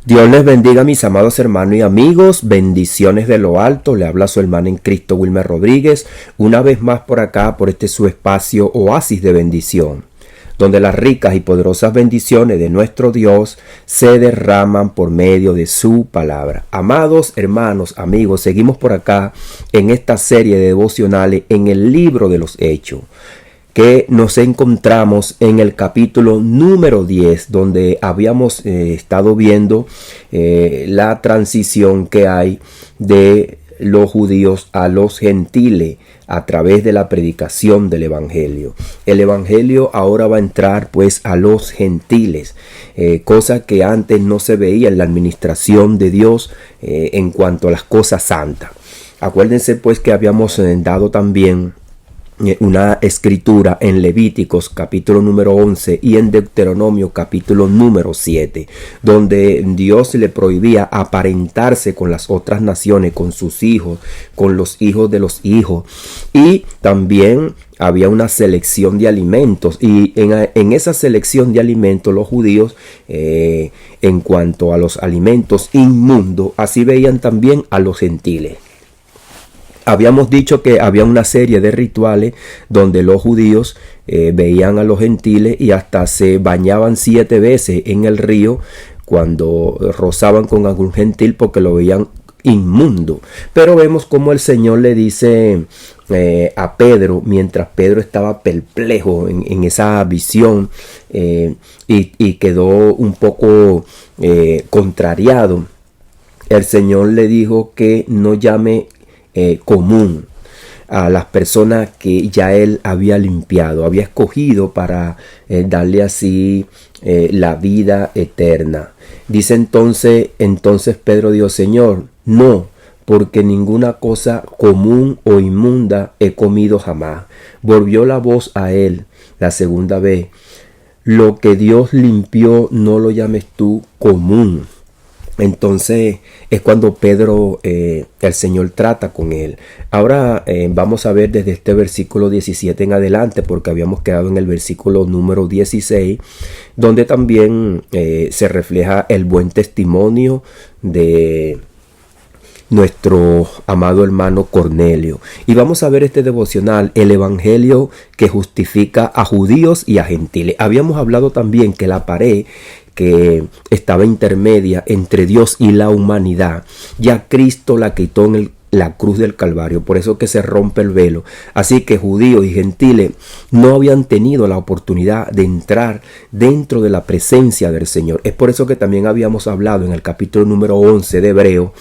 Dios les bendiga, mis amados hermanos y amigos. Bendiciones de lo alto. Le habla su hermano en Cristo, Wilmer Rodríguez, una vez más por acá, por este su espacio Oasis de Bendición, donde las ricas y poderosas bendiciones de nuestro Dios se derraman por medio de su palabra. Amados hermanos, amigos, seguimos por acá en esta serie de devocionales en el libro de los Hechos, que nos encontramos en el capítulo número 10, donde habíamos estado viendo la transición que hay de los judíos a los gentiles a través de la predicación del evangelio. El evangelio ahora va a entrar pues a los gentiles, cosa que antes no se veía en la administración de Dios en cuanto a las cosas santas. Acuérdense pues que habíamos dado también una escritura en Levíticos capítulo número 11 y en Deuteronomio capítulo número 7, donde Dios le prohibía aparentarse con las otras naciones, con sus hijos, con los hijos de los hijos, y también había una selección de alimentos, y en esa selección de alimentos los judíos, en cuanto a los alimentos inmundos, así veían también a los gentiles. Habíamos dicho que había una serie de rituales donde los judíos veían a los gentiles y hasta se bañaban 7 veces en el río cuando rozaban con algún gentil, porque lo veían inmundo. Pero vemos como el Señor le dice a Pedro, mientras Pedro estaba perplejo en esa visión y quedó un poco contrariado, el Señor le dijo que no llame común a las personas que ya él había limpiado, había escogido para darle así la vida eterna. Dice entonces Pedro dijo: Señor, no, porque ninguna cosa común o inmunda he comido jamás. Volvió la voz a él la segunda vez: lo que Dios limpió no lo llames tú común. Entonces es cuando Pedro, el Señor trata con él. Ahora vamos a ver desde este versículo 17 en adelante, porque habíamos quedado en el versículo número 16, donde también se refleja el buen testimonio de nuestro amado hermano Cornelio. Y vamos a ver este devocional, el evangelio que justifica a judíos y a gentiles. Habíamos hablado también que la pared que estaba intermedia entre Dios y la humanidad, ya Cristo la quitó en la cruz del Calvario. Por eso que se rompe el velo. Así que judíos y gentiles no habían tenido la oportunidad de entrar dentro de la presencia del Señor. Es por eso que también habíamos hablado en el capítulo número 11 de Hebreo,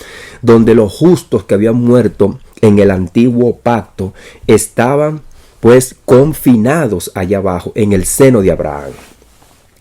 donde los justos que habían muerto en el antiguo pacto estaban pues confinados allá abajo en el seno de Abraham.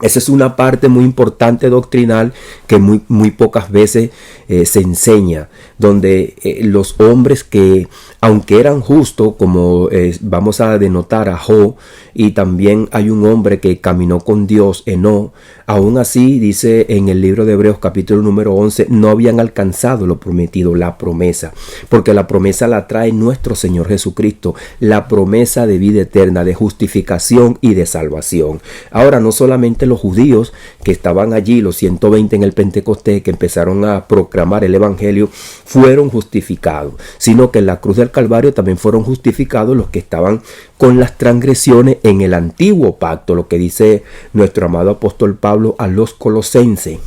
Esa es una parte muy importante doctrinal que muy pocas veces se enseña, donde los hombres que, aunque eran justos, como vamos a denotar a Job, y también hay un hombre que caminó con Dios, Enoc, aún así dice en el libro de Hebreos capítulo número 11, no habían alcanzado lo prometido, la promesa, porque la promesa la trae nuestro Señor Jesucristo, la promesa de vida eterna, de justificación y de salvación. Ahora, no solamente los judíos que estaban allí, los 120 en el Pentecostés, que empezaron a proclamar el evangelio, fueron justificados, sino que en la cruz del Calvario también fueron justificados los que estaban con las transgresiones en el antiguo pacto, lo que dice nuestro amado apóstol Pablo a los Colosenses,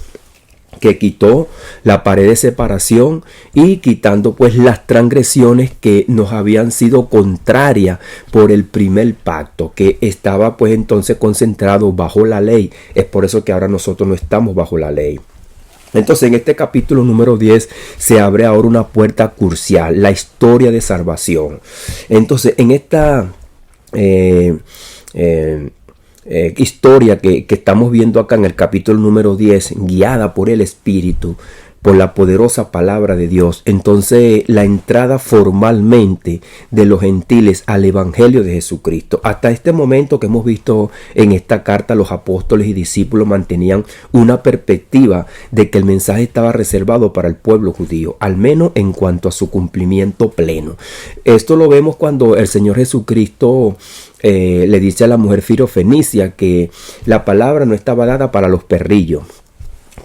que quitó la pared de separación y quitando pues las transgresiones que nos habían sido contrarias por el primer pacto, que estaba pues entonces concentrado bajo la ley. Es por eso que ahora nosotros no estamos bajo la ley. Entonces en este capítulo número 10 se abre ahora una puerta crucial, la historia de salvación. Entonces en esta historia que estamos viendo acá en el capítulo número 10, guiada por el Espíritu, por la poderosa palabra de Dios, entonces la entrada formalmente de los gentiles al evangelio de Jesucristo. Hasta este momento que hemos visto en esta carta, los apóstoles y discípulos mantenían una perspectiva de que el mensaje estaba reservado para el pueblo judío, al menos en cuanto a su cumplimiento pleno. Esto lo vemos cuando el Señor Jesucristo le dice a la mujer Sirofenicia que la palabra no estaba dada para los perrillos,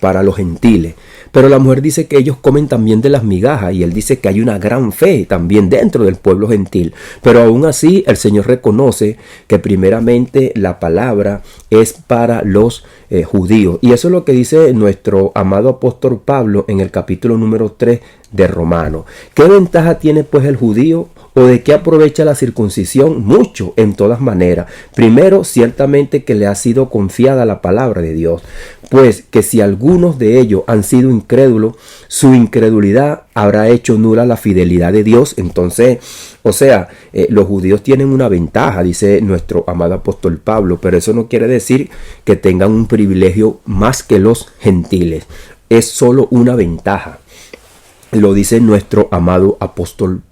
para los gentiles. Pero la mujer dice que ellos comen también de las migajas, y él dice que hay una gran fe también dentro del pueblo gentil. Pero aún así el Señor reconoce que primeramente la palabra es para los judíos. Y eso es lo que dice nuestro amado apóstol Pablo en el capítulo número 3 de Romanos. ¿Qué ventaja tiene pues el judío? ¿O de qué aprovecha la circuncisión? Mucho, en todas maneras. Primero, ciertamente que le ha sido confiada la palabra de Dios. Pues que si algunos de ellos han sido incrédulos, su incredulidad habrá hecho nula la fidelidad de Dios. Entonces, los judíos tienen una ventaja, dice nuestro amado apóstol Pablo, pero eso no quiere decir que tengan un privilegio más que los gentiles. Es solo una ventaja. Lo dice nuestro amado apóstol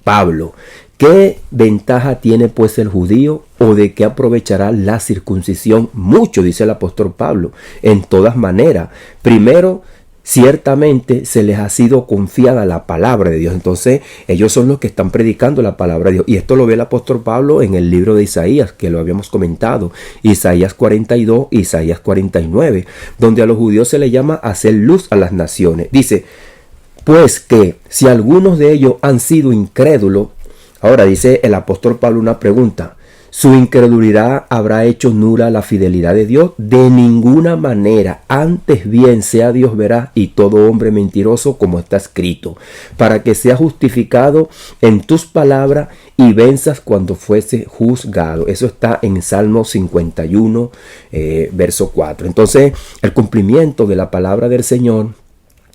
Pablo. ¿Qué ventaja tiene pues el judío, o de qué aprovechará la circuncisión? Mucho, dice el apóstol Pablo, en todas maneras. Primero, ciertamente se les ha sido confiada la palabra de Dios. Entonces ellos son los que están predicando la palabra de Dios, y esto lo ve el apóstol Pablo en el libro de Isaías, que lo habíamos comentado, Isaías 42, Isaías 49, donde a los judíos se les llama hacer luz a las naciones. Dice, pues que si algunos de ellos han sido incrédulos, ahora dice el apóstol Pablo una pregunta: ¿su incredulidad habrá hecho nula la fidelidad de Dios? De ninguna manera, antes bien sea Dios veraz y todo hombre mentiroso, como está escrito, para que sea justificado en tus palabras y venzas cuando fuese juzgado. Eso está en Salmo 51, verso 4. Entonces, el cumplimiento de la palabra del Señor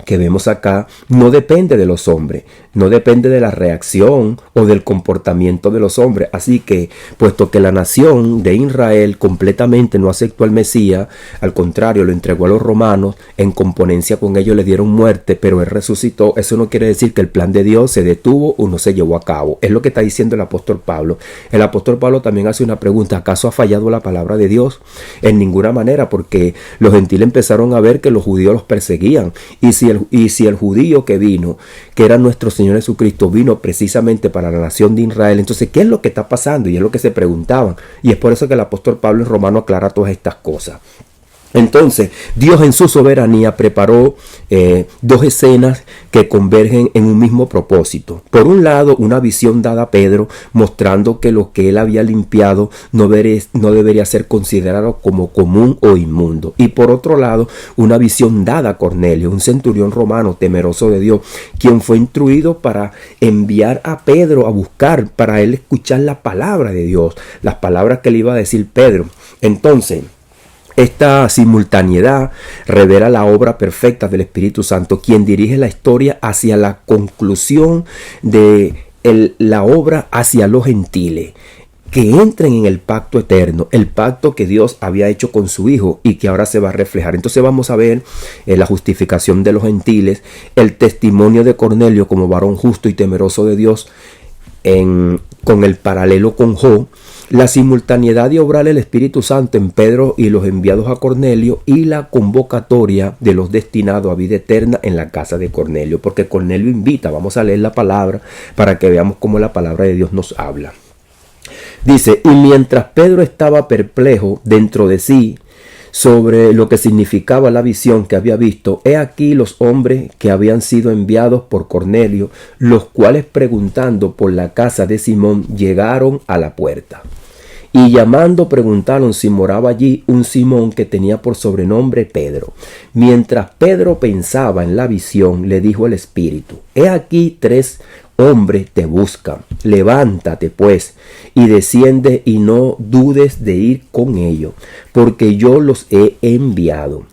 que vemos acá no depende de los hombres, no depende de la reacción o del comportamiento de los hombres. Así que, puesto que la nación de Israel completamente no aceptó al Mesías, al contrario, lo entregó a los romanos, en componencia con ellos le dieron muerte, pero él resucitó. Eso no quiere decir que el plan de Dios se detuvo o no se llevó a cabo. Es lo que está diciendo el apóstol Pablo. El apóstol Pablo también hace una pregunta: ¿acaso ha fallado la palabra de Dios? En ninguna manera, porque los gentiles empezaron a ver que los judíos los perseguían, y si el judío que vino, que era nuestro Señor Jesucristo, vino precisamente para la nación de Israel, entonces ¿qué es lo que está pasando? Y es lo que se preguntaban, y es por eso que el apóstol Pablo en Romano aclara todas estas cosas. Entonces, Dios en su soberanía preparó dos escenas que convergen en un mismo propósito. Por un lado, una visión dada a Pedro, mostrando que lo que él había limpiado no debería ser considerado como común o inmundo. Y por otro lado, una visión dada a Cornelio, un centurión romano temeroso de Dios, quien fue instruido para enviar a Pedro a buscar, para él escuchar la palabra de Dios, las palabras que le iba a decir Pedro. Entonces, esta simultaneidad revela la obra perfecta del Espíritu Santo, quien dirige la historia hacia la conclusión de la obra hacia los gentiles, que entren en el pacto eterno, el pacto que Dios había hecho con su Hijo y que ahora se va a reflejar. Entonces vamos a ver la justificación de los gentiles, el testimonio de Cornelio como varón justo y temeroso de Dios, con el paralelo con Job, la simultaneidad de obrar el Espíritu Santo en Pedro y los enviados a Cornelio, y la convocatoria de los destinados a vida eterna en la casa de Cornelio, porque Cornelio invita. Vamos a leer la palabra para que veamos cómo la palabra de Dios nos habla. Dice: y mientras Pedro estaba perplejo dentro de sí sobre lo que significaba la visión que había visto, he aquí los hombres que habían sido enviados por Cornelio, los cuales, preguntando por la casa de Simón, llegaron a la puerta. Y llamando preguntaron si moraba allí un Simón que tenía por sobrenombre Pedro. Mientras Pedro pensaba en la visión, le dijo el Espíritu: he aquí 3 hombres te buscan. Levántate pues y desciende, y no dudes de ir con ellos, porque yo los he enviado.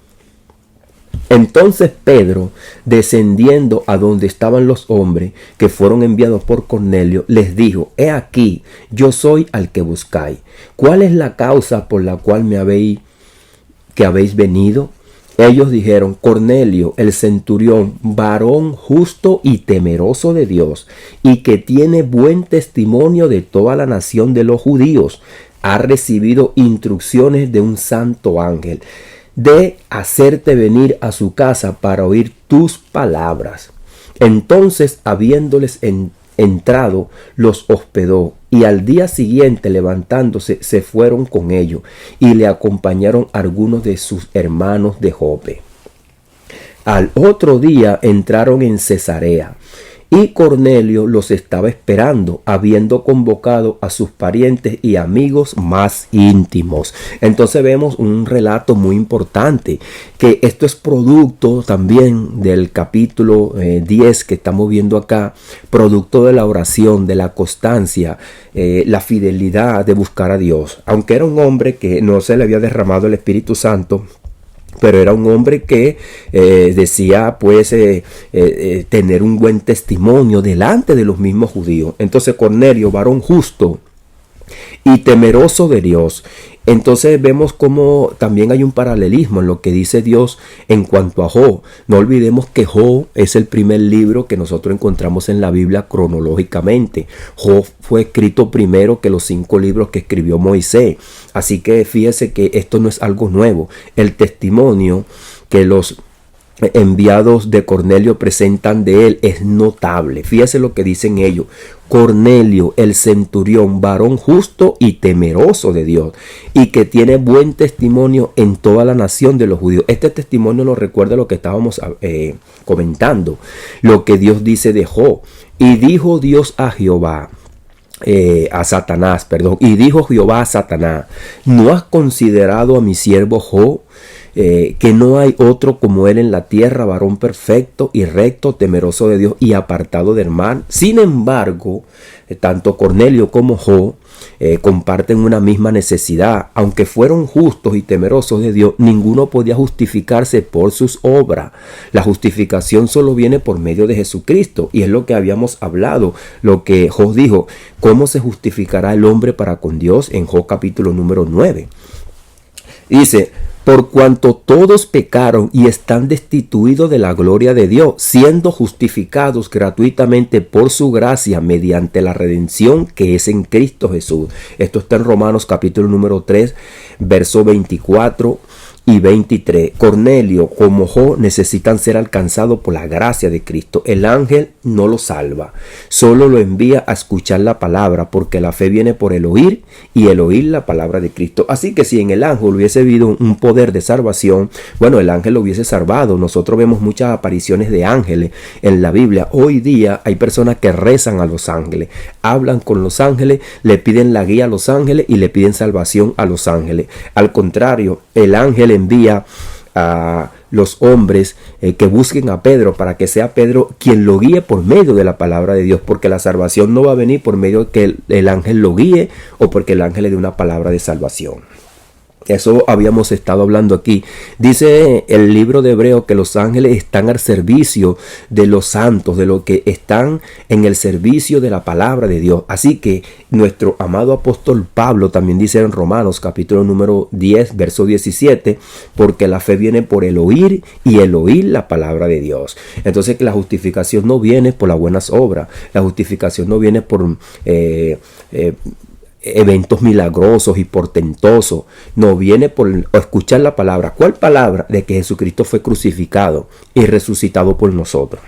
Entonces Pedro, descendiendo a donde estaban los hombres que fueron enviados por Cornelio, les dijo: he aquí, yo soy al que buscáis. ¿Cuál es la causa por la cual habéis venido? Ellos dijeron: Cornelio, el centurión, varón justo y temeroso de Dios, y que tiene buen testimonio de toda la nación de los judíos, ha recibido instrucciones de un santo ángel de hacerte venir a su casa para oír tus palabras. Entonces, habiéndoles entrado, los hospedó, y al día siguiente, levantándose, se fueron con ellos, y le acompañaron algunos de sus hermanos de Jope. Al otro día entraron en Cesarea. Y Cornelio los estaba esperando, habiendo convocado a sus parientes y amigos más íntimos. Entonces vemos un relato muy importante, que esto es producto también del capítulo 10 que estamos viendo acá, producto de la oración, de la constancia, la fidelidad de buscar a Dios. Aunque era un hombre que no se le había derramado el Espíritu Santo, pero era un hombre que decía pues tener un buen testimonio delante de los mismos judíos. Entonces Cornelio, varón justo y temeroso de Dios. Entonces vemos como también hay un paralelismo en lo que dice Dios en cuanto a Job. No olvidemos que Job es el primer libro que nosotros encontramos en la Biblia cronológicamente. Job fue escrito primero que los 5 libros que escribió Moisés. Así que fíjese que esto no es algo nuevo. El testimonio que los enviados de Cornelio presentan de él es notable. Fíjese lo que dicen ellos: Cornelio, el centurión, varón justo y temeroso de Dios, y que tiene buen testimonio en toda la nación de los judíos. Este testimonio nos recuerda lo que estábamos comentando, lo que Dios dice de Job. Y dijo Dios a Jehová, y dijo Jehová a Satanás: ¿no has considerado a mi siervo Job? Que no hay otro como él en la tierra, varón perfecto y recto, temeroso de Dios y apartado del mal. Sin embargo, tanto Cornelio como Job comparten una misma necesidad. Aunque fueron justos y temerosos de Dios, ninguno podía justificarse por sus obras. La justificación solo viene por medio de Jesucristo, y es lo que habíamos hablado, lo que Job dijo: ¿cómo se justificará el hombre para con Dios? En Job capítulo número 9. Dice: por cuanto todos pecaron y están destituidos de la gloria de Dios, siendo justificados gratuitamente por su gracia mediante la redención que es en Cristo Jesús. Esto está en Romanos capítulo número 3, verso 24 y 23. Cornelio como Job necesitan ser alcanzados por la gracia de Cristo. El ángel no lo salva, solo lo envía a escuchar la palabra, porque la fe viene por el oír y el oír la palabra de Cristo. Así que si en el ángel hubiese habido un poder de salvación, bueno, el ángel lo hubiese salvado. Nosotros vemos muchas apariciones de ángeles en la Biblia. Hoy día hay personas que rezan a los ángeles, hablan con los ángeles, le piden la guía a los ángeles y le piden salvación a los ángeles. Al contrario, el ángel envía a los hombres que busquen a Pedro, para que sea Pedro quien lo guíe por medio de la palabra de Dios, porque la salvación no va a venir por medio de que el ángel lo guíe o porque el ángel le dé una palabra de salvación. Eso habíamos estado hablando aquí. Dice el libro de Hebreos que los ángeles están al servicio de los santos, de los que están en el servicio de la palabra de Dios. Así que nuestro amado apóstol Pablo también dice en Romanos capítulo número 10, verso 17, porque la fe viene por el oír y el oír la palabra de Dios. Entonces, que la justificación no viene por las buenas obras, la justificación no viene por eventos milagrosos y portentosos, no viene por escuchar la palabra. ¿Cuál palabra? De que Jesucristo fue crucificado y resucitado por nosotros.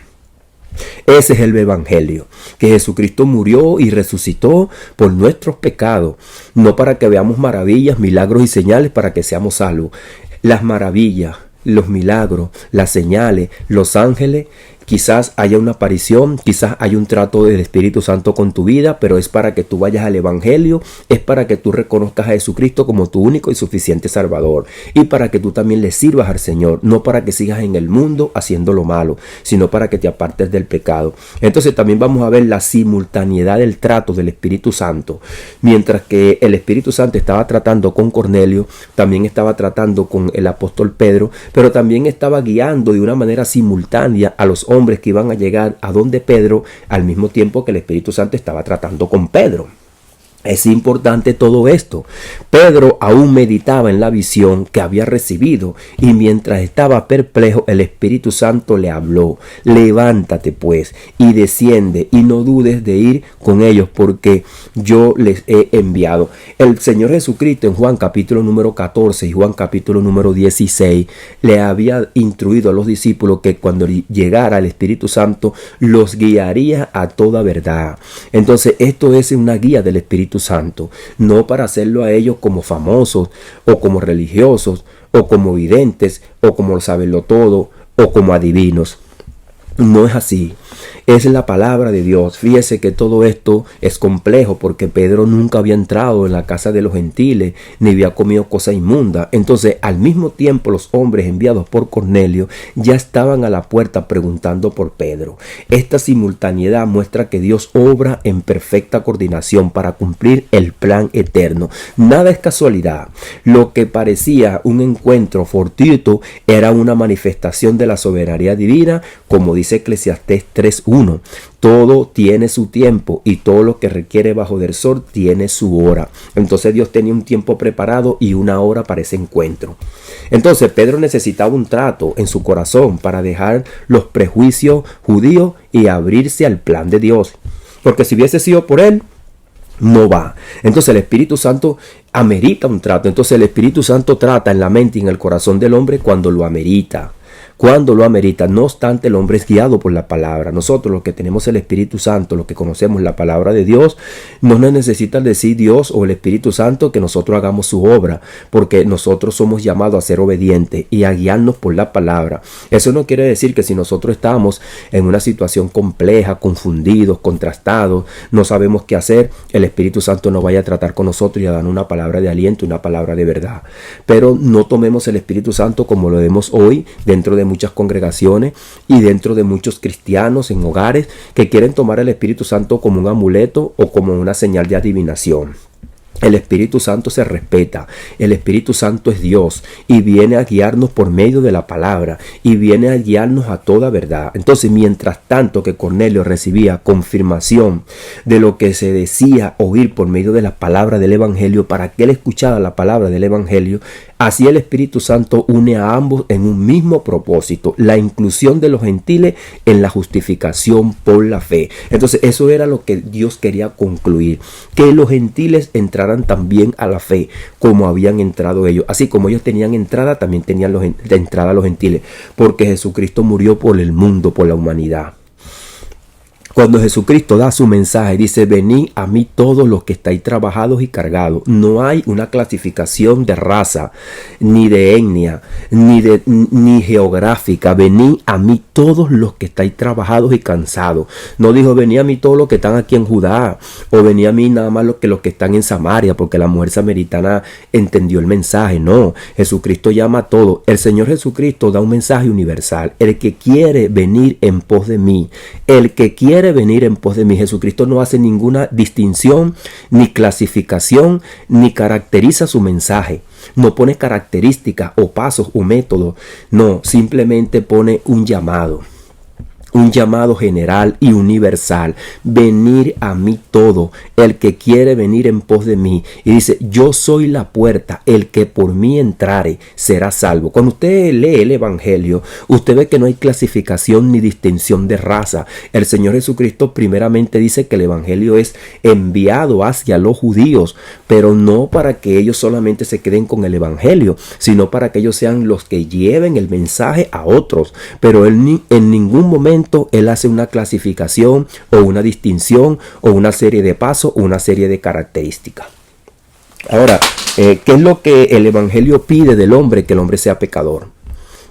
Ese es el evangelio, que Jesucristo murió y resucitó por nuestros pecados, no para que veamos maravillas, milagros y señales para que seamos salvos. Las maravillas, los milagros, las señales, los ángeles, quizás haya una aparición, quizás haya un trato del Espíritu Santo con tu vida, pero es para que tú vayas al Evangelio, es para que tú reconozcas a Jesucristo como tu único y suficiente Salvador, y para que tú también le sirvas al Señor, no para que sigas en el mundo haciendo lo malo, sino para que te apartes del pecado. Entonces también vamos a ver la simultaneidad del trato del Espíritu Santo. Mientras que el Espíritu Santo estaba tratando con Cornelio, también estaba tratando con el apóstol Pedro, pero también estaba guiando de una manera simultánea a los hombres que iban a llegar a donde Pedro, al mismo tiempo que el Espíritu Santo estaba tratando con Pedro. Es importante todo esto. Pedro aún meditaba en la visión que había recibido, y mientras estaba perplejo, el Espíritu Santo le habló: levántate pues y desciende, y no dudes de ir con ellos, porque yo les he enviado. El Señor Jesucristo en Juan capítulo número 14 y Juan capítulo número 16 le había instruido a los discípulos que cuando llegara el Espíritu Santo los guiaría a toda verdad. Entonces esto es una guía del Espíritu Santo, no para hacerlo a ellos como famosos o como religiosos o como videntes o como saberlo todo o como adivinos. No es así. Es la palabra de Dios. Fíjese que todo esto es complejo porque Pedro nunca había entrado en la casa de los gentiles ni había comido cosa inmunda. Entonces, al mismo tiempo, los hombres enviados por Cornelio ya estaban a la puerta preguntando por Pedro. Esta simultaneidad muestra que Dios obra en perfecta coordinación para cumplir el plan eterno. Nada es casualidad. Lo que parecía un encuentro fortuito era una manifestación de la soberanía divina, como dice Eclesiastés 3:1. Todo tiene su tiempo y todo lo que requiere bajo del sol tiene su hora. Entonces Dios tenía un tiempo preparado y una hora para ese encuentro. Entonces Pedro necesitaba un trato en su corazón para dejar los prejuicios judíos y abrirse al plan de Dios. Porque si hubiese sido por él, no va. Entonces el Espíritu Santo amerita un trato. Entonces el Espíritu Santo trata en la mente y en el corazón del hombre cuando lo amerita. Cuando lo amerita. No obstante, el hombre es guiado por la palabra. Nosotros, los que tenemos el Espíritu Santo, los que conocemos la palabra de Dios, no nos necesita decir Dios o el Espíritu Santo que nosotros hagamos su obra, porque nosotros somos llamados a ser obedientes y a guiarnos por la palabra. Eso no quiere decir que si nosotros estamos en una situación compleja, confundidos, contrastados, no sabemos qué hacer, el Espíritu Santo nos vaya a tratar con nosotros y a dar una palabra de aliento, una palabra de verdad. Pero no tomemos el Espíritu Santo como lo vemos hoy dentro de muchas congregaciones y dentro de muchos cristianos en hogares que quieren tomar el Espíritu Santo como un amuleto o como una señal de adivinación. El Espíritu Santo se respeta, el Espíritu Santo es Dios y viene a guiarnos por medio de la palabra y viene a guiarnos a toda verdad. Entonces, mientras tanto que Cornelio recibía confirmación de lo que se decía oír por medio de la palabra del Evangelio, para que él escuchara la palabra del Evangelio, así el Espíritu Santo une a ambos en un mismo propósito, la inclusión de los gentiles en la justificación por la fe. Entonces, eso era lo que Dios quería concluir, que los gentiles entraran también a la fe como habían entrado ellos. Así como ellos tenían entrada, también tenían de entrada los gentiles, porque Jesucristo murió por el mundo, por la humanidad. Cuando Jesucristo da su mensaje, dice: venid a mí todos los que estáis trabajados y cargados. No hay una clasificación de raza, ni de etnia, ni geográfica. Venid a mí todos los que estáis trabajados y cansados. No dijo: venid a mí todos los que están aquí en Judá, o venid a mí nada más los que están en Samaria, porque la mujer samaritana entendió el mensaje. No, Jesucristo llama a todos. El Señor Jesucristo da un mensaje universal. El que quiere venir en pos de mí, el que quiere venir en pos de mí. Jesucristo no hace ninguna distinción, ni clasificación, ni caracteriza su mensaje. No pone características o pasos o métodos. No, simplemente pone un llamado general y universal: venir a mí todo el que quiere venir en pos de mí. Y dice: yo soy la puerta, el que por mí entrare será salvo. Cuando usted lee el Evangelio, usted ve que no hay clasificación ni distinción de raza. El Señor Jesucristo primeramente dice que el Evangelio es enviado hacia los judíos, pero no para que ellos solamente se queden con el Evangelio, sino para que ellos sean los que lleven el mensaje a otros. Pero él en ningún momento él hace una clasificación o una distinción o una serie de pasos o una serie de características. Ahora, ¿qué es lo que el Evangelio pide del hombre? Que el hombre sea pecador.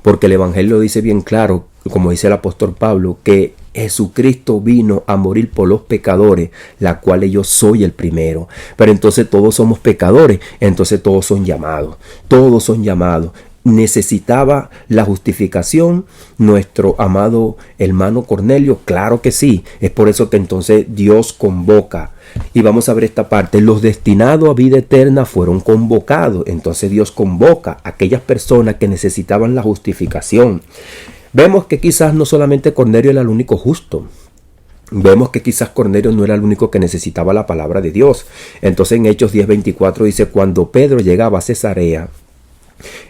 Porque el Evangelio dice bien claro, como dice el apóstol Pablo, que Jesucristo vino a morir por los pecadores, la cual yo soy el primero. Pero entonces todos somos pecadores, entonces todos son llamados. Todos son llamados. ¿Necesitaba la justificación nuestro amado hermano Cornelio? Claro que sí. Es por eso que entonces Dios convoca. Y vamos a ver esta parte: los destinados a vida eterna fueron convocados. Entonces Dios convoca a aquellas personas que necesitaban la justificación. Vemos que quizás no solamente Cornelio era el único justo. Vemos que quizás Cornelio no era el único que necesitaba la palabra de Dios. Entonces en Hechos 10:24 dice: cuando Pedro llegaba a Cesarea,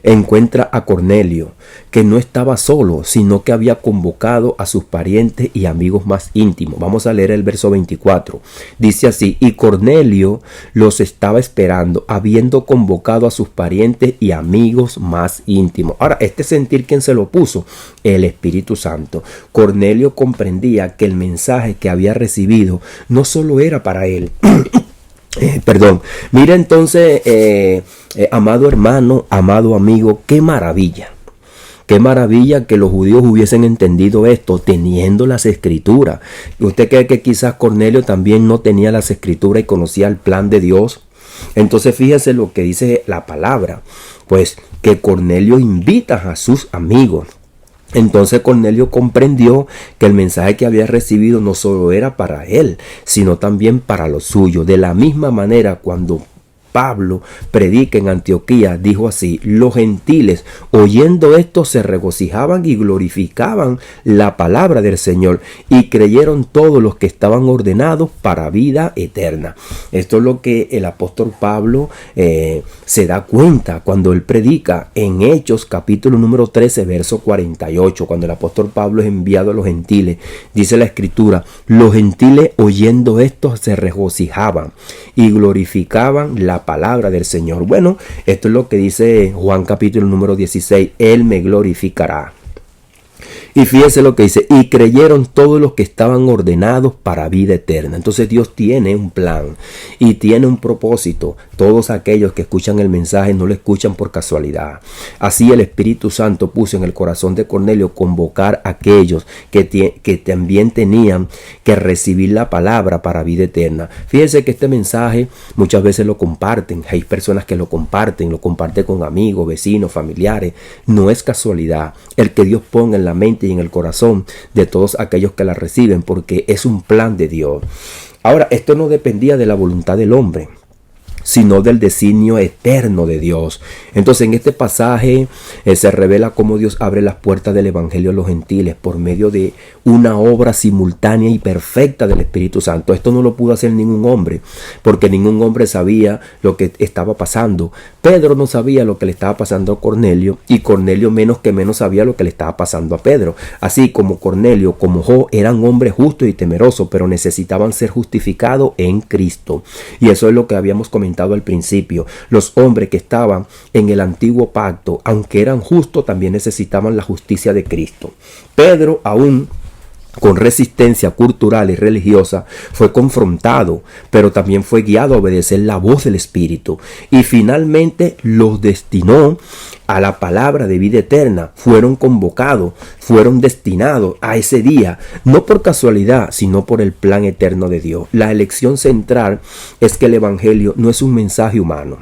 encuentra a Cornelio, que no estaba solo, sino que había convocado a sus parientes y amigos más íntimos. Vamos a leer el verso 24. Dice así: y Cornelio los estaba esperando, habiendo convocado a sus parientes y amigos más íntimos. Ahora, este sentir, ¿quién se lo puso? El Espíritu Santo. Cornelio comprendía que el mensaje que había recibido no solo era para él. Mira entonces, amado hermano, amado amigo, qué maravilla Qué maravilla que los judíos hubiesen entendido esto teniendo las escrituras. ¿Usted cree que quizás Cornelio también no tenía las escrituras y conocía el plan de Dios? Entonces fíjese lo que dice la palabra, pues que Cornelio invita a sus amigos. Entonces Cornelio comprendió que el mensaje que había recibido no solo era para él, sino también para los suyos. De la misma manera, cuando Pablo predica en Antioquía, dijo así: los gentiles, oyendo esto, se regocijaban y glorificaban la palabra del Señor, y creyeron todos los que estaban ordenados para vida eterna. Esto es lo que el apóstol Pablo se da cuenta cuando él predica en Hechos capítulo número 13 verso 48, cuando el apóstol Pablo es enviado a los gentiles. Dice la escritura: los gentiles oyendo esto se regocijaban y glorificaban la palabra del Señor. Bueno, esto es lo que dice Juan capítulo número 16: Él me glorificará. Y fíjese lo que dice: y creyeron todos los que estaban ordenados para vida eterna. Entonces Dios tiene un plan y tiene un propósito. Todos aquellos que escuchan el mensaje no lo escuchan por casualidad. Así el Espíritu Santo puso en el corazón de Cornelio convocar a aquellos que también tenían que recibir la palabra para vida eterna. Fíjense que este mensaje muchas veces lo comparten. Hay personas que lo comparten con amigos, vecinos, familiares. No es casualidad el que Dios ponga en la mente y en el corazón de todos aquellos que la reciben, porque es un plan de Dios. Ahora, esto no dependía de la voluntad del hombre, sino del designio eterno de Dios. Entonces en este pasaje se revela cómo Dios abre las puertas del evangelio a los gentiles por medio de una obra simultánea y perfecta del Espíritu Santo. Esto no lo pudo hacer ningún hombre, porque ningún hombre sabía lo que estaba pasando. Pedro no sabía lo que le estaba pasando a Cornelio, y Cornelio menos sabía lo que le estaba pasando a Pedro. Así como Cornelio, como Job, eran hombres justos y temerosos, pero necesitaban ser justificados en Cristo. Y eso es lo que habíamos comentado al principio. Los hombres que estaban en el antiguo pacto, aunque eran justos, también necesitaban la justicia de Cristo. Pedro, aún con resistencia cultural y religiosa, fue confrontado, pero también fue guiado a obedecer la voz del Espíritu, y finalmente los destinó a la palabra de vida eterna. Fueron convocados, fueron destinados a ese día, no por casualidad, sino por el plan eterno de Dios. La elección central es que el evangelio no es un mensaje humano,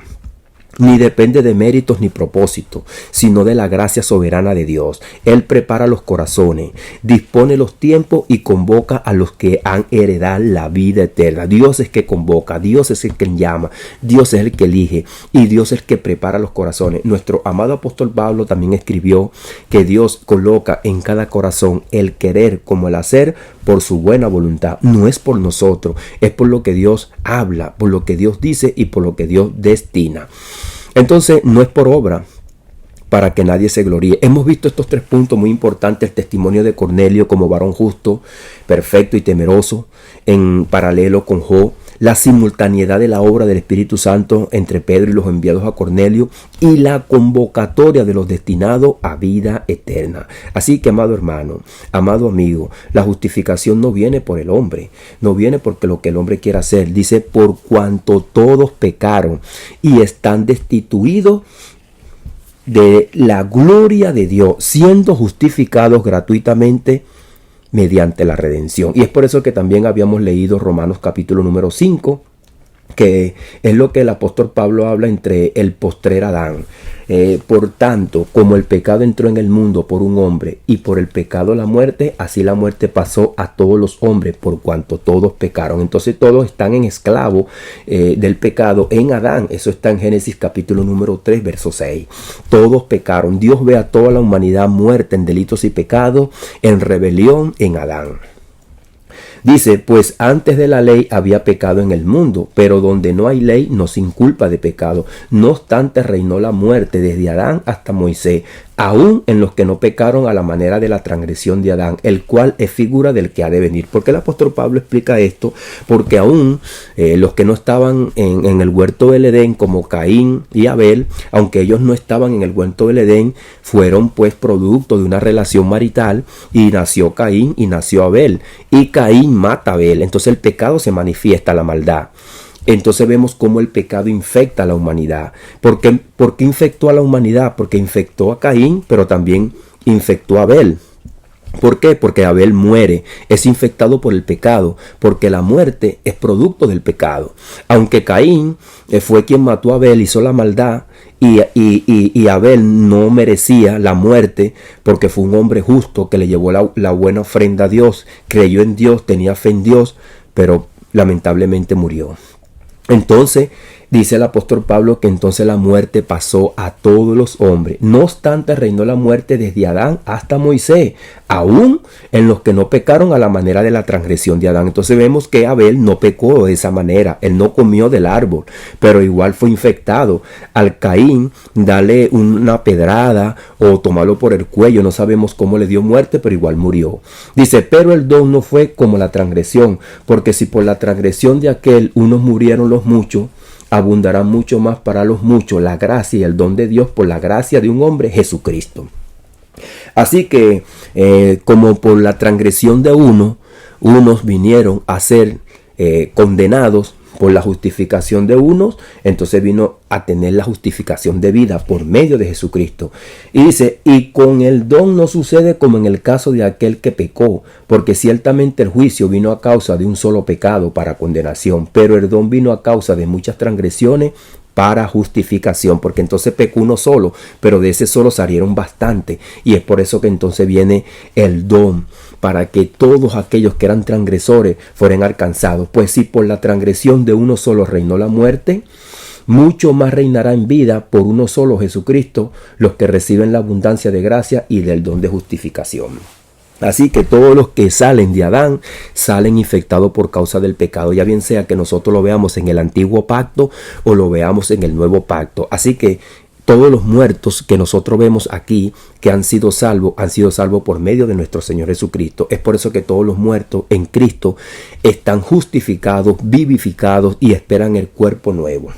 ni depende de méritos ni propósitos, sino de la gracia soberana de Dios. Él prepara los corazones, dispone los tiempos y convoca a los que han heredado la vida eterna. Dios es el que convoca, Dios es el que llama, Dios es el que elige, y Dios es el que prepara los corazones. Nuestro amado apóstol Pablo también escribió que Dios coloca en cada corazón el querer como el hacer por su buena voluntad. No es por nosotros, es por lo que Dios habla, por lo que Dios dice y por lo que Dios destina. Entonces no es por obra, para que nadie se gloríe. Hemos visto estos 3 puntos muy importantes: el testimonio de Cornelio como varón justo, perfecto y temeroso, en paralelo con Job; la simultaneidad de la obra del Espíritu Santo entre Pedro y los enviados a Cornelio; y la convocatoria de los destinados a vida eterna. Así que, amado hermano, amado amigo, la justificación no viene por el hombre, no viene porque lo que el hombre quiera hacer. Dice: por cuanto todos pecaron y están destituidos de la gloria de Dios, siendo justificados gratuitamente mediante la redención. Y es por eso que también habíamos leído Romanos capítulo número 5, que es lo que el apóstol Pablo habla entre el postrer Adán. Por tanto, como el pecado entró en el mundo por un hombre, y por el pecado la muerte, así la muerte pasó a todos los hombres, por cuanto todos pecaron. Entonces todos están en esclavo del pecado en Adán. Eso está en Génesis capítulo número 3 verso 6. Todos pecaron. Dios ve a toda la humanidad muerta en delitos y pecados, en rebelión en Adán. Dice: pues antes de la ley había pecado en el mundo, pero donde no hay ley no se inculpa de pecado. No obstante, reinó la muerte desde Adán hasta Moisés, aún en los que no pecaron a la manera de la transgresión de Adán, el cual es figura del que ha de venir. ¿Por qué el apóstol Pablo explica esto? Porque aún los que no estaban en el huerto del Edén, como Caín y Abel, aunque ellos no estaban en el huerto del Edén, fueron pues producto de una relación marital, y nació Caín y nació Abel, y Caín mata a Abel. Entonces el pecado se manifiesta, la maldad. Entonces vemos cómo el pecado infecta a la humanidad. ¿Por qué infectó a la humanidad? Porque infectó a Caín, pero también infectó a Abel. ¿Por qué? Porque Abel muere, es infectado por el pecado, porque la muerte es producto del pecado. Aunque Caín fue quien mató a Abel, hizo la maldad, y Abel no merecía la muerte porque fue un hombre justo que le llevó la buena ofrenda a Dios, creyó en Dios, tenía fe en Dios, pero lamentablemente murió. Entonces dice el apóstol Pablo que entonces la muerte pasó a todos los hombres. No obstante, reinó la muerte desde Adán hasta Moisés, aún en los que no pecaron a la manera de la transgresión de Adán. Entonces vemos que Abel no pecó de esa manera, él no comió del árbol, pero igual fue infectado. Al Caín, darle una pedrada o tomarlo por el cuello, no sabemos cómo le dio muerte, pero igual murió. Dice, pero el don no fue como la transgresión, porque si por la transgresión de aquel unos murieron los muchos, abundará mucho más para los muchos la gracia y el don de Dios por la gracia de un hombre, Jesucristo. Así que como por la transgresión de unos vinieron a ser condenados por la justificación de unos, entonces vino a tener la justificación de vida por medio de Jesucristo. Y dice, y con el don no sucede como en el caso de aquel que pecó, porque ciertamente el juicio vino a causa de un solo pecado para condenación, pero el don vino a causa de muchas transgresiones para justificación, porque entonces pecó uno solo, pero de ese solo salieron bastante, y es por eso que entonces viene el don, para que todos aquellos que eran transgresores fueran alcanzados. Pues si por la transgresión de uno solo reinó la muerte, mucho más reinará en vida por uno solo, Jesucristo, los que reciben la abundancia de gracia y del don de justificación. Así que todos los que salen de Adán salen infectados por causa del pecado, ya bien sea que nosotros lo veamos en el antiguo pacto o lo veamos en el nuevo pacto. Así que todos los muertos que nosotros vemos aquí que han sido salvos por medio de nuestro Señor Jesucristo. Es por eso que todos los muertos en Cristo están justificados, vivificados y esperan el cuerpo nuevo.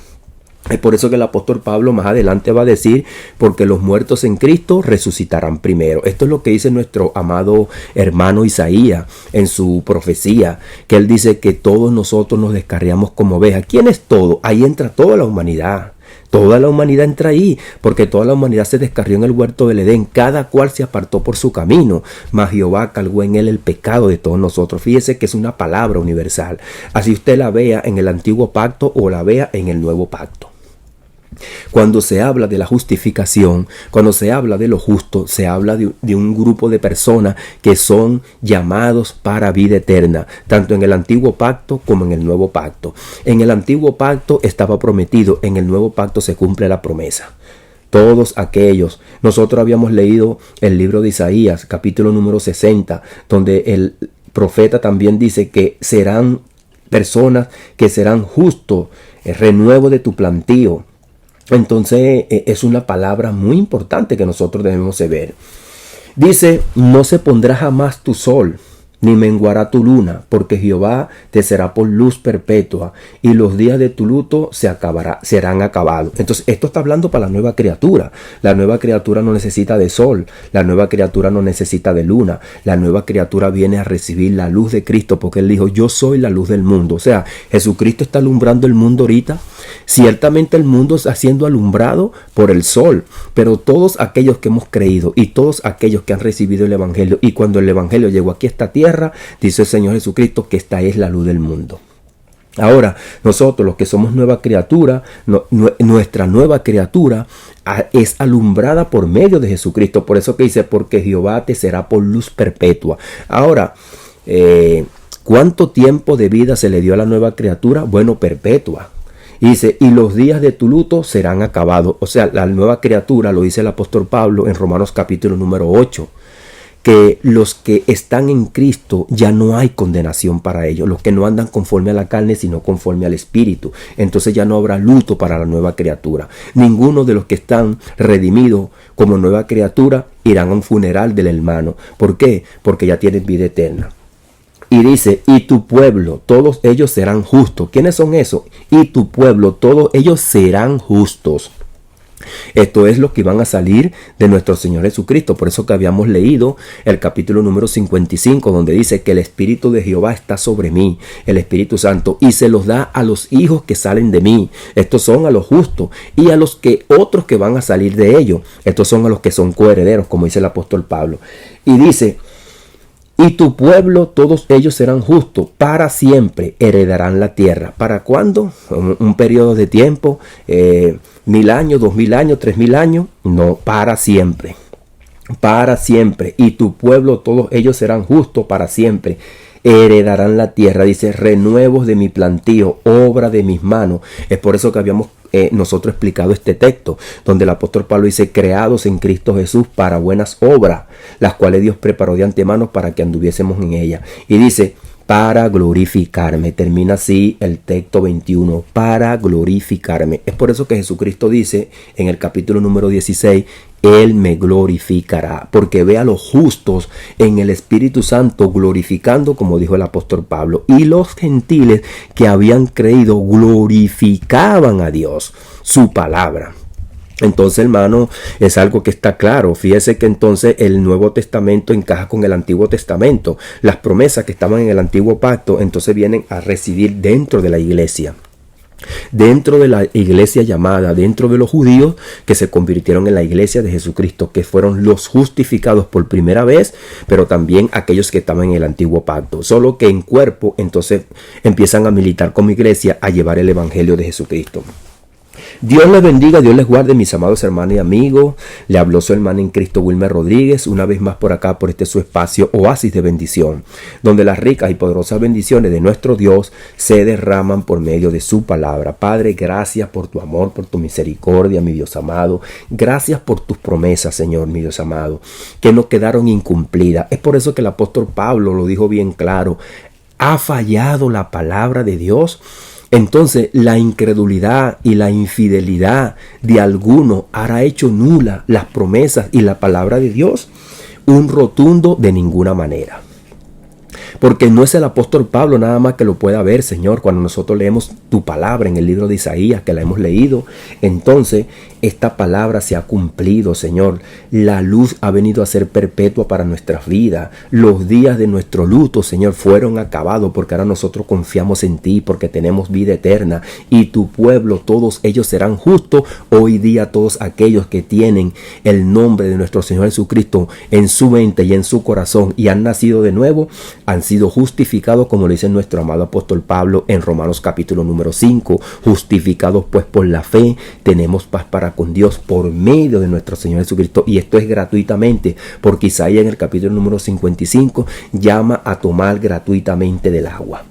Es por eso que el apóstol Pablo más adelante va a decir, porque los muertos en Cristo resucitarán primero. Esto es lo que dice nuestro amado hermano Isaías en su profecía, que él dice que todos nosotros nos descarriamos como ovejas. ¿Quién es todo? Ahí entra toda la humanidad. Toda la humanidad entra ahí, porque toda la humanidad se descarrió en el huerto del Edén, cada cual se apartó por su camino, mas Jehová cargó en él el pecado de todos nosotros. Fíjese que es una palabra universal, así usted la vea en el antiguo pacto o la vea en el nuevo pacto. Cuando se habla de la justificación, cuando se habla de lo justo, se habla de un grupo de personas que son llamados para vida eterna, tanto en el antiguo pacto como en el nuevo pacto. En el antiguo pacto estaba prometido, en el nuevo pacto se cumple la promesa. Todos aquellos, nosotros habíamos leído el libro de Isaías, capítulo número 60, donde el profeta también dice que serán personas que serán justos, el renuevo de tu plantío. Entonces es una palabra muy importante que nosotros debemos de ver. Dice, no se pondrá jamás tu sol, ni menguará tu luna, porque Jehová te será por luz perpetua, y los días de tu luto serán acabados. Entonces esto está hablando para la nueva criatura. La nueva criatura no necesita de sol, la nueva criatura no necesita de luna. La nueva criatura viene a recibir la luz de Cristo, porque él dijo, yo soy la luz del mundo. O sea, Jesucristo está alumbrando el mundo ahorita. Ciertamente el mundo está siendo alumbrado por el sol, pero todos aquellos que hemos creído y todos aquellos que han recibido el evangelio, y cuando el evangelio llegó aquí a esta tierra, dice el Señor Jesucristo que esta es la luz del mundo. Ahora, nosotros los que somos nueva criatura, nuestra nueva criatura es alumbrada por medio de Jesucristo. Por eso que dice, porque Jehová te será por luz perpetua. Ahora, ¿cuánto tiempo de vida se le dio a la nueva criatura? Bueno, perpetua. Y dice, y los días de tu luto serán acabados. O sea, la nueva criatura, lo dice el apóstol Pablo en Romanos capítulo número 8. Que los que están en Cristo ya no hay condenación para ellos, los que no andan conforme a la carne sino conforme al Espíritu. Entonces ya no habrá luto para la nueva criatura. Ninguno de los que están redimidos como nueva criatura irán a un funeral del hermano. ¿Por qué? Porque ya tienen vida eterna. Y dice, y tu pueblo, todos ellos serán justos. ¿Quiénes son esos? Y tu pueblo, todos ellos serán justos. Esto es lo que van a salir de nuestro Señor Jesucristo. Por eso que habíamos leído el capítulo número 55, donde dice que el Espíritu de Jehová está sobre mí, el Espíritu Santo, y se los da a los hijos que salen de mí. Estos son a los justos, y a los que otros que van a salir de ellos. Estos son a los que son coherederos, como dice el apóstol Pablo. Y dice: y tu pueblo, todos ellos serán justos, para siempre heredarán la tierra. ¿Para cuándo? Un periodo de tiempo, 1000 años, 2000 años, 3000 años. No, para siempre. Para siempre. Y tu pueblo, todos ellos serán justos para siempre. Heredarán la tierra. Dice: renuevos de mi plantío, obra de mis manos. Es por eso que habíamos nosotros explicado este texto, donde el apóstol Pablo dice: creados en Cristo Jesús para buenas obras, las cuales Dios preparó de antemano para que anduviésemos en ellas. Y dice: para glorificarme. Termina así el texto 21, para glorificarme. Es por eso que Jesucristo dice en el capítulo número 16: Él me glorificará, porque ve a los justos en el Espíritu Santo glorificando, como dijo el apóstol Pablo, y los gentiles que habían creído glorificaban a Dios, su palabra. Entonces, hermano, es algo que está claro. Fíjese que entonces el Nuevo Testamento encaja con el Antiguo Testamento. Las promesas que estaban en el Antiguo Pacto entonces vienen a residir dentro de la iglesia. Dentro de la iglesia llamada, dentro de los judíos que se convirtieron en la iglesia de Jesucristo, que fueron los justificados por primera vez, pero también aquellos que estaban en el antiguo pacto, solo que en cuerpo entonces empiezan a militar como iglesia, a llevar el evangelio de Jesucristo. Dios les bendiga, Dios les guarde, mis amados hermanos y amigos. Le habló su hermano en Cristo, Wilmer Rodríguez, una vez más por acá, por este su espacio Oasis de Bendición, donde las ricas y poderosas bendiciones de nuestro Dios se derraman por medio de su palabra. Padre, gracias por tu amor, por tu misericordia, mi Dios amado. Gracias por tus promesas, Señor, mi Dios amado, que no quedaron incumplidas. Es por eso que el apóstol Pablo lo dijo bien claro: ¿ha fallado la palabra de Dios? Entonces la incredulidad y la infidelidad de alguno hará hecho nula las promesas y la palabra de Dios. Un rotundo de ninguna manera. Porque no es el apóstol Pablo nada más que lo pueda ver, Señor. Cuando nosotros leemos tu palabra en el libro de Isaías, que la hemos leído, entonces esta palabra se ha cumplido, Señor. La luz ha venido a ser perpetua para nuestras vidas. Los días de nuestro luto, Señor, fueron acabados, porque ahora nosotros confiamos en ti, porque tenemos vida eterna. Y tu pueblo, todos ellos serán justos. Hoy día todos aquellos que tienen el nombre de nuestro Señor Jesucristo en su mente y en su corazón y han nacido de nuevo, han sido justificados, como lo dice nuestro amado apóstol Pablo en Romanos capítulo número 5. Justificados pues por la fe, tenemos paz para con Dios por medio de nuestro Señor Jesucristo. Y esto es gratuitamente, porque Isaías en el capítulo número 55 llama a tomar gratuitamente del agua.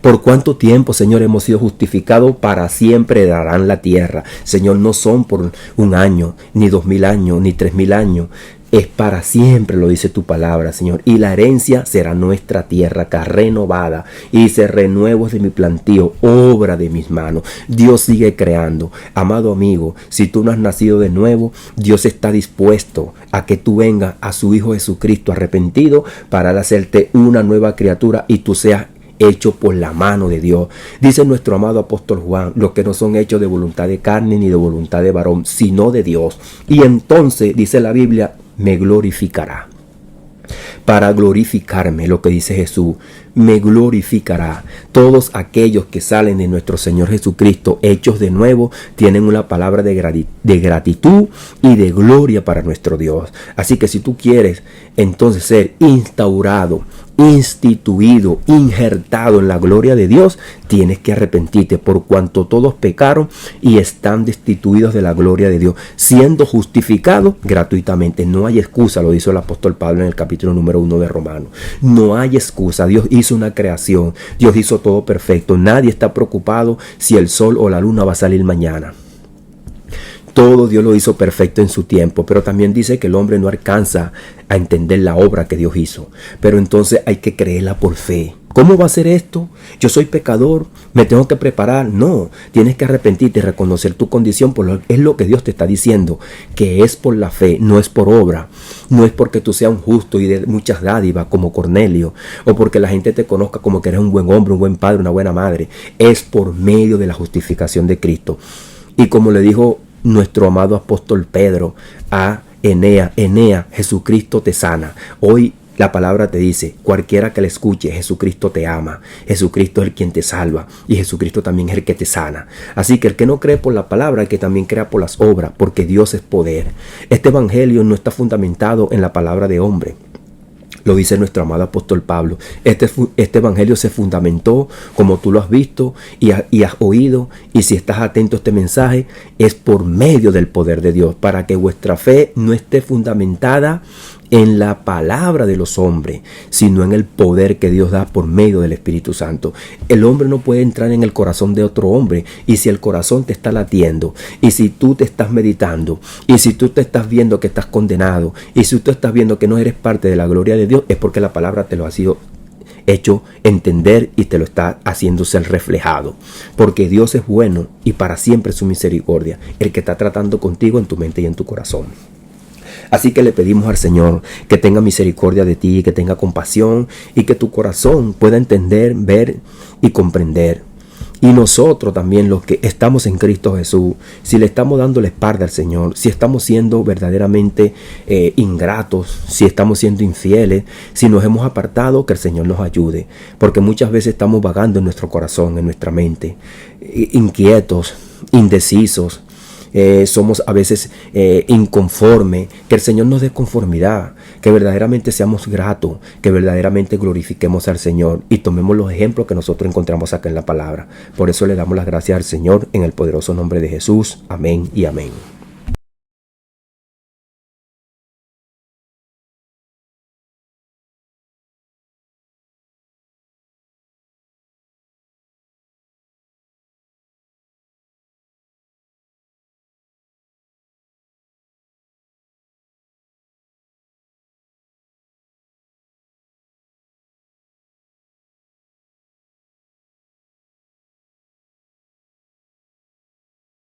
¿Por cuánto tiempo, Señor, hemos sido justificados? Para siempre darán la tierra. Señor, no son por un año, ni 2000 años, ni 3000 años. Es para siempre, lo dice tu palabra, Señor. Y la herencia será nuestra tierra, que renovada. Y dice: renuevos de mi plantío, obra de mis manos. Dios sigue creando. Amado amigo, si tú no has nacido de nuevo, Dios está dispuesto a que tú vengas a su Hijo Jesucristo arrepentido para hacerte una nueva criatura y tú seas hecho por la mano de Dios. Dice nuestro amado apóstol Juan: los que no son hechos de voluntad de carne ni de voluntad de varón, sino de Dios. Y entonces dice la Biblia: me glorificará. Para glorificarme, lo que dice Jesús, me glorificará. Todos aquellos que salen de nuestro Señor Jesucristo hechos de nuevo tienen una palabra de gratitud y de gloria para nuestro Dios. Así que si tú quieres entonces ser instaurado, instituido, injertado en la gloria de Dios, tienes que arrepentirte, por cuanto todos pecaron y están destituidos de la gloria de Dios, siendo justificados gratuitamente. No hay excusa, lo dice el apóstol Pablo en el capítulo número 1 de Romanos. No hay excusa. Dios hizo una creación, Dios hizo todo perfecto. Nadie está preocupado si el sol o la luna va a salir mañana. Todo Dios lo hizo perfecto en su tiempo, pero también dice que el hombre no alcanza a entender la obra que Dios hizo. Pero entonces hay que creerla por fe. ¿Cómo va a ser esto? Yo soy pecador, me tengo que preparar. No, tienes que arrepentirte y reconocer tu condición. Es lo que Dios te está diciendo, que es por la fe, no es por obra. No es porque tú seas un justo y de muchas dádivas como Cornelio, o porque la gente te conozca como que eres un buen hombre, un buen padre, una buena madre. Es por medio de la justificación de Cristo. Y como le dijo nuestro amado apóstol Pedro a Enea: Enea, Jesucristo te sana. Hoy la palabra te dice: cualquiera que le escuche, Jesucristo te ama, Jesucristo es el quien te salva y Jesucristo también es el que te sana. Así que el que no cree por la palabra, el que también crea por las obras, porque Dios es poder. Este evangelio no está fundamentado en la palabra de hombre. Lo dice nuestro amado apóstol Pablo. Este evangelio se fundamentó, como tú lo has visto y has oído, y si estás atento a este mensaje, es por medio del poder de Dios, para que vuestra fe no esté fundamentada en la palabra de los hombres, sino en el poder que Dios da por medio del Espíritu Santo. El hombre no puede entrar en el corazón de otro hombre, y si el corazón te está latiendo, y si tú te estás meditando, y si tú te estás viendo que estás condenado, y si tú estás viendo que no eres parte de la gloria de Dios, es porque la palabra te lo ha sido hecho entender y te lo está haciendo ser reflejado, porque Dios es bueno y para siempre es su misericordia, el que está tratando contigo en tu mente y en tu corazón. Así que le pedimos al Señor que tenga misericordia de ti, que tenga compasión y que tu corazón pueda entender, ver y comprender. Y nosotros también, los que estamos en Cristo Jesús, si le estamos dando la espalda al Señor, si estamos siendo verdaderamente ingratos, si estamos siendo infieles, si nos hemos apartado, que el Señor nos ayude. Porque muchas veces estamos vagando en nuestro corazón, en nuestra mente, inquietos, indecisos. Somos a veces inconformes. Que el Señor nos dé conformidad, que verdaderamente seamos gratos, que verdaderamente glorifiquemos al Señor y tomemos los ejemplos que nosotros encontramos acá en la palabra. Por eso le damos las gracias al Señor en el poderoso nombre de Jesús. Amén y amén.